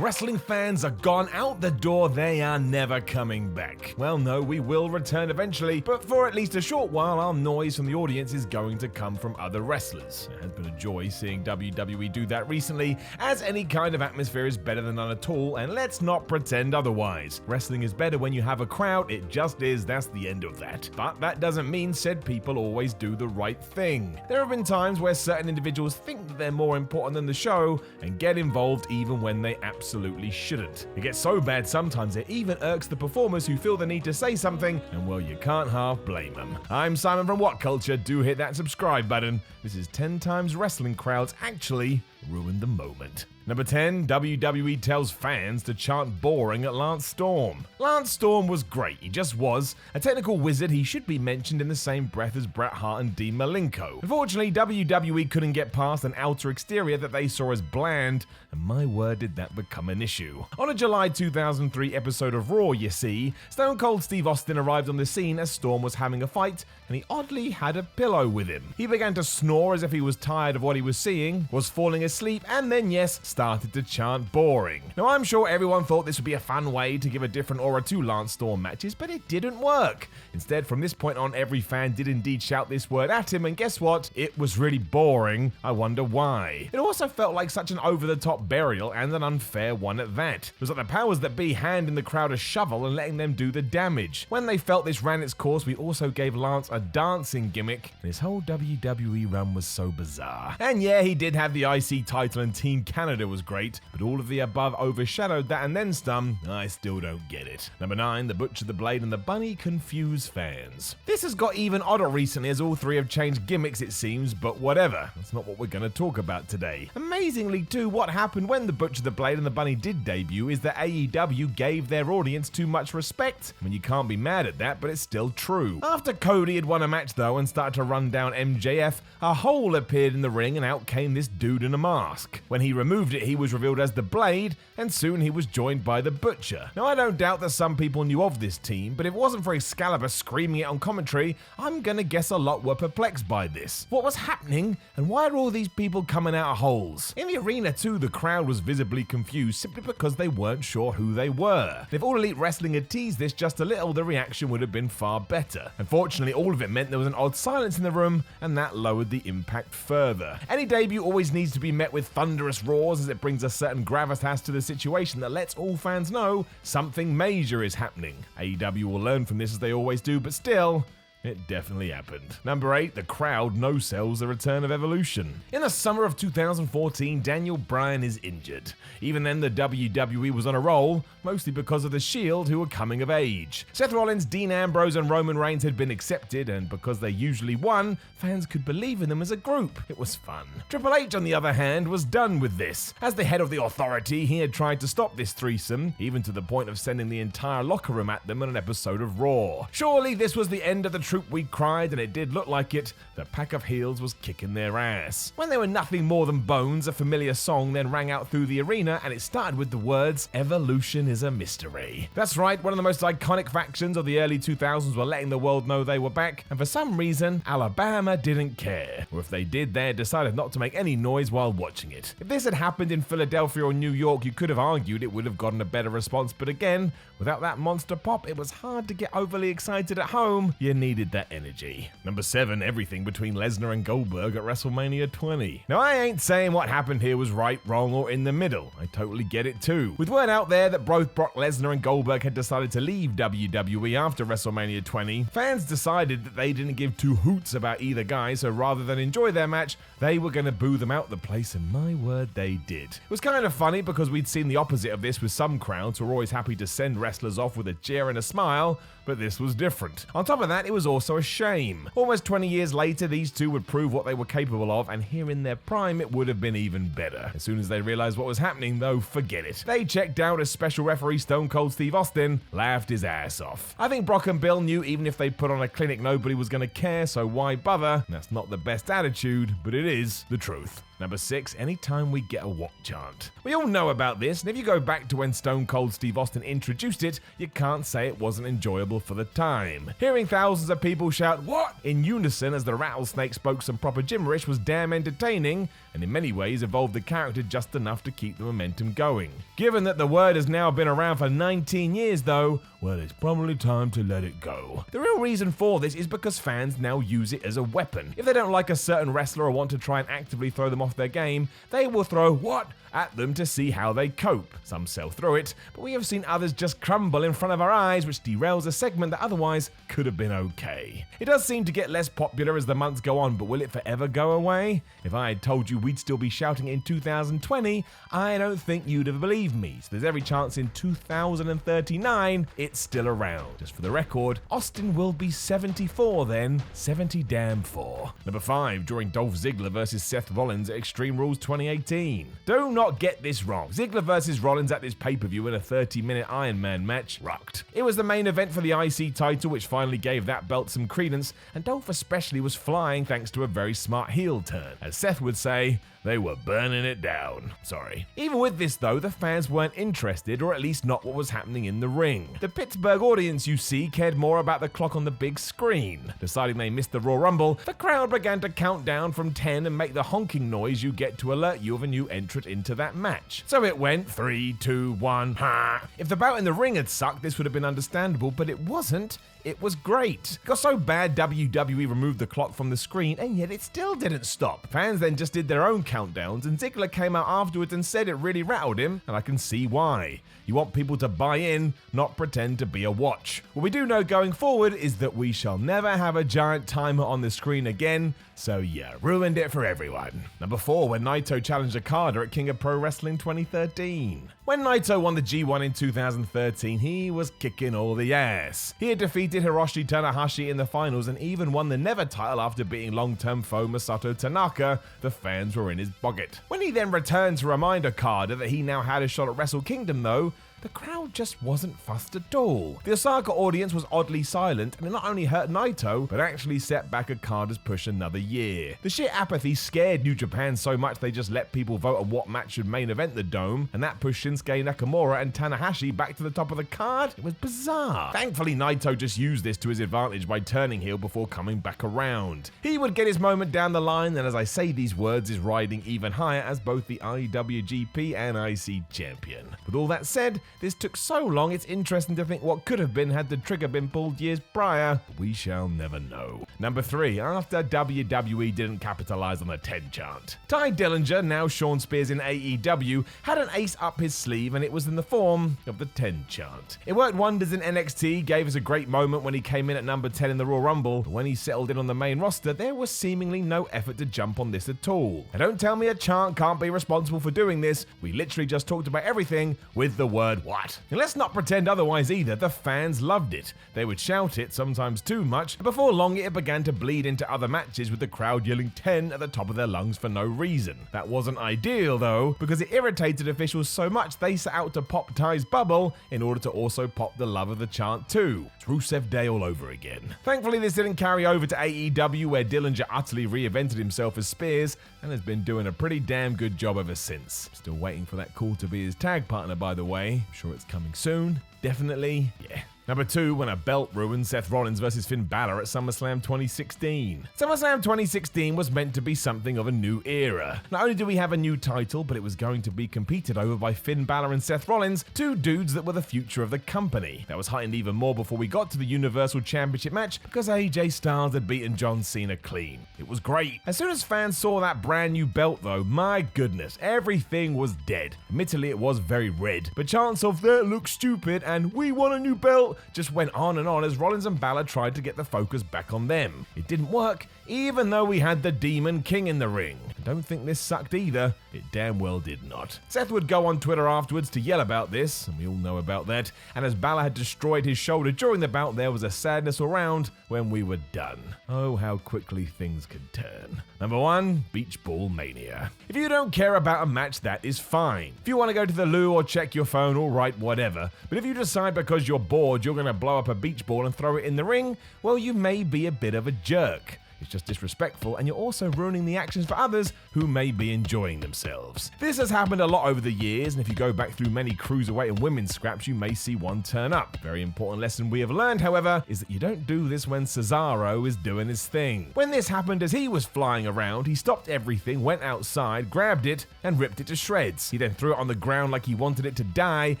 Wrestling fans are gone out the door, they are never coming back. Well, no, we will return eventually, but for at least a short while, our noise from the audience is going to come from other wrestlers. It has been a joy seeing WWE do that recently, as any kind of atmosphere is better than none at all, and let's not pretend otherwise. Wrestling is better when you have a crowd, it just is, that's the end of that. But that doesn't mean said people always do the right thing. There have been times where certain individuals think that they're more important than the show, and get involved even when they absolutely shouldn't. It gets so bad sometimes it even irks the performers who feel the need to say something, and well, you can't half blame them. I'm Simon from What Culture, do hit that subscribe button. This is 10 times wrestling crowds actually ruined the moment. Number 10, WWE tells fans to chant boring at Lance Storm. Lance Storm was great, he just was. A technical wizard, he should be mentioned in the same breath as Bret Hart and Dean Malenko. Unfortunately, WWE couldn't get past an outer exterior that they saw as bland, and my word did that become an issue. On a July 2003 episode of Raw, you see, Stone Cold Steve Austin arrived on the scene as Storm was having a fight, and he oddly had a pillow with him. He began to snore as if he was tired of what he was seeing, was falling asleep, and then yes, started to chant boring. Now I'm sure everyone thought this would be a fun way to give a different aura to Lance Storm matches, but it didn't work. Instead, from this point on, every fan did indeed shout this word at him, and guess what? It was really boring. I wonder why. It also felt like such an over-the-top burial, and an unfair one at that. It was like the powers that be handing the crowd a shovel and letting them do the damage. When they felt this ran its course, we also gave Lance a dancing gimmick, and his whole WWE run was so bizarre. And yeah, he did have the IC title and Team Canada was great, but all of the above overshadowed that and then some. I still don't get it. Number 9, the Butcher, the Blade, and the Bunny confuse fans. This has got even odder recently as all three have changed gimmicks it seems, but whatever. That's not what we're going to talk about today. Amazingly too, what happened when the Butcher, the Blade, and the Bunny did debut is that AEW gave their audience too much respect. I mean, you can't be mad at that, but it's still true. After Cody had won a match though and started to run down MJF, a hole appeared in the ring and out came this dude in a mask. When he removed it, he was revealed as the Blade, and soon he was joined by the Butcher. Now I don't doubt that some people knew of this team, but if it wasn't for Excalibur screaming it on commentary, I'm gonna guess a lot were perplexed by this. What was happening, and why are all these people coming out of holes? In the arena too, the crowd was visibly confused simply because they weren't sure who they were. If All Elite Wrestling had teased this just a little, the reaction would have been far better. Unfortunately, all of it meant there was an odd silence in the room, and that lowered the impact further. Any debut always needs to be met with thunderous roars as it brings a certain gravitas to the situation that lets all fans know something major is happening. AEW will learn from this as they always do, but still, it definitely happened. Number 8, the crowd no-sells the return of Evolution. In the summer of 2014, Daniel Bryan is injured. Even then, the WWE was on a roll, mostly because of the Shield, who were coming of age. Seth Rollins, Dean Ambrose, and Roman Reigns had been accepted, and because they usually won, fans could believe in them as a group. It was fun. Triple H, on the other hand, was done with this. As the head of the Authority, he had tried to stop this threesome, even to the point of sending the entire locker room at them in an episode of Raw. Surely this was the end of the troop we cried, and it did look like it. The pack of heels was kicking their ass. When they were nothing more than bones, a familiar song then rang out through the arena, and it started with the words, "Evolution is a mystery." That's right, one of the most iconic factions of the early 2000s were letting the world know they were back, and for some reason, Alabama didn't care. Or if they did, they had decided not to make any noise while watching it. If this had happened in Philadelphia or New York, you could have argued it would have gotten a better response, but again, without that monster pop, it was hard to get overly excited at home. You needed that energy. Number 7, everything between Lesnar and Goldberg at WrestleMania 20. Now I ain't saying what happened here was right, wrong, or in the middle. I totally get it too. With word out there that both Brock Lesnar and Goldberg had decided to leave WWE after WrestleMania 20, fans decided that they didn't give two hoots about either guy, so rather than enjoy their match, they were gonna boo them out the place, and my word, they did. It was kind of funny because we'd seen the opposite of this with some crowds who were always happy to send wrestlers off with a cheer and a smile, but this was different. On top of that, it was also a shame. Almost 20 years later, these two would prove what they were capable of, and here in their prime, it would have been even better. As soon as they realized what was happening, though, forget it. They checked out as special referee Stone Cold Steve Austin laughed his ass off. I think Brock and Bill knew even if they put on a clinic, nobody was going to care, so why bother? That's not the best attitude, but it is the truth. Number 6, anytime we get a what chant. We all know about this, and if you go back to when Stone Cold Steve Austin introduced it, you can't say it wasn't enjoyable for the time. Hearing thousands of people shout "what" in unison as the Rattlesnake spoke some proper gibberish was damn entertaining, and in many ways evolved the character just enough to keep the momentum going. Given that the word has now been around for 19 years though, well, it's probably time to let it go. The real reason for this is because fans now use it as a weapon. If they don't like a certain wrestler or want to try and actively throw them off their game, they will throw "what" at them to see how they cope. Some sail through it, but we have seen others just crumble in front of our eyes, which derails a segment that otherwise could have been okay. It does seem to get less popular as the months go on, but will it forever go away? If I had told you we'd still be shouting in 2020, I don't think you'd have believed me, so there's every chance in 2039 it's still around. Just for the record, Austin will be 74 then, 70 damn 4. Number 5, during Dolph Ziggler versus Seth Rollins at Extreme Rules 2018. Do not get this wrong. Ziggler versus Rollins at this pay-per-view in a 30-minute Iron Man match rocked. It was the main event for the IC title, which finally gave that belt some credence, and Dolph especially was flying thanks to a very smart heel turn. As Seth would say, they were burning it down. Sorry. Even with this though, the fans weren't interested, or at least not what was happening in the ring. The Pittsburgh audience, you see, cared more about the clock on the big screen. Deciding they missed the Royal Rumble, the crowd began to count down from 10 and make the honking noise you get to alert you of a new entrant into that match. So it went 3, 2, 1, ha! If the bout in the ring had sucked, this would have been understandable, but it wasn't. It was great. It got so bad WWE removed the clock from the screen, and yet it still didn't stop. Fans then just did their own countdowns, and Ziggler came out afterwards and said it really rattled him, and I can see why. You want people to buy in, not pretend to be a watch. What we do know going forward is that we shall never have a giant timer on the screen again, so yeah, ruined it for everyone. Number 4, when Naito challenged Okada at King of Pro Wrestling 2013. When Naito won the G1 in 2013, he was kicking all the ass. He had defeated Hiroshi Tanahashi in the finals and even won the Never title after beating long-term foe Masato Tanaka. The fans were in his boggart. When he then returned to remind Okada that he now had a shot at Wrestle Kingdom though, the crowd just wasn't fussed at all. The Osaka audience was oddly silent, and it not only hurt Naito, but actually set back Okada's push another year. The sheer apathy scared New Japan so much they just let people vote on what match should main event the Dome, and that pushed Shinsuke Nakamura and Tanahashi back to the top of the card. It was bizarre. Thankfully, Naito just used this to his advantage by turning heel before coming back around. He would get his moment down the line, and as I say these words, is riding even higher as both the IWGP and IC champion. With all that said, this took so long, it's interesting to think what could have been had the trigger been pulled years prior. We shall never know. Number 3, after WWE didn't capitalize on the 10 chant. Ty Dillinger, now Sean Spears in AEW, had an ace up his sleeve, and it was in the form of the 10 chant. It worked wonders in NXT, gave us a great moment when he came in at number 10 in the Royal Rumble, but when he settled in on the main roster, there was seemingly no effort to jump on this at all. And don't tell me a chant can't be responsible for doing this. We literally just talked about everything with the word what. And let's not pretend otherwise either. The fans loved it. They would shout it, sometimes too much, and before long it began to bleed into other matches with the crowd yelling 10 at the top of their lungs for no reason. That wasn't ideal though, because it irritated officials so much they set out to pop Ty's bubble in order to also pop the love of the chant too. It's Rusev Day all over again. Thankfully this didn't carry over to AEW, where Dillinger utterly reinvented himself as Spears and has been doing a pretty damn good job ever since. Still waiting for that call to be his tag partner, by the way. I'm sure it's coming soon. Definitely. Yeah. Number 2, when a belt ruined Seth Rollins versus Finn Balor at SummerSlam 2016. SummerSlam 2016 was meant to be something of a new era. Not only do we have a new title, but it was going to be competed over by Finn Balor and Seth Rollins, two dudes that were the future of the company. That was heightened even more before we got to the Universal Championship match, because AJ Styles had beaten John Cena clean. It was great. As soon as fans saw that brand new belt though, my goodness, everything was dead. Admittedly, it was very red, but chants of "that looks stupid" and "we want a new belt" just went on and on as Rollins and Balor tried to get the focus back on them. It didn't work, even though we had the Demon King in the ring. I don't think this sucked either. It damn well did not. Seth would go on Twitter afterwards to yell about this, and we all know about that, and as Balor had destroyed his shoulder during the bout, there was a sadness around when we were done. Oh, how quickly things could turn. Number 1, Beach Ball Mania. If you don't care about a match, that is fine. If you want to go to the loo or check your phone, alright, whatever. But if you decide because you're bored you're going to blow up a beach ball and throw it in the ring, well, you may be a bit of a jerk. It's just disrespectful, and you're also ruining the actions for others who may be enjoying themselves. This has happened a lot over the years, and if you go back through many cruiserweight and women's scraps, you may see one turn up. Very important lesson we have learned, however, is that you don't do this when Cesaro is doing his thing. When this happened as he was flying around, he stopped everything, went outside, grabbed it, and ripped it to shreds. He then threw it on the ground like he wanted it to die,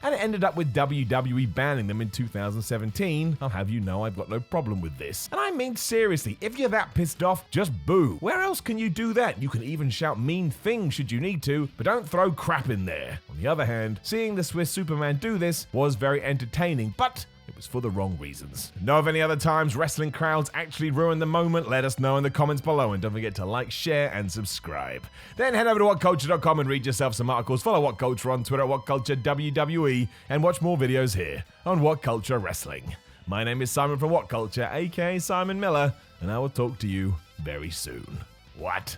and it ended up with WWE banning them in 2017. I'll have you know I've got no problem with this. And I mean seriously, if you're that pissed off, just boo. Where else can you do that? You can even shout mean things should you need to, but don't throw crap in there. On the other hand, seeing the Swiss Superman do this was very entertaining, but it was for the wrong reasons. Know of any other times wrestling crowds actually ruined the moment? Let us know in the comments below, and don't forget to like, share, and subscribe. Then head over to whatculture.com and read yourself some articles. Follow What Culture on Twitter at WhatCultureWWE, and watch more videos here on What Culture Wrestling. My name is Simon from What Culture, aka Simon Miller, and I will talk to you very soon. What?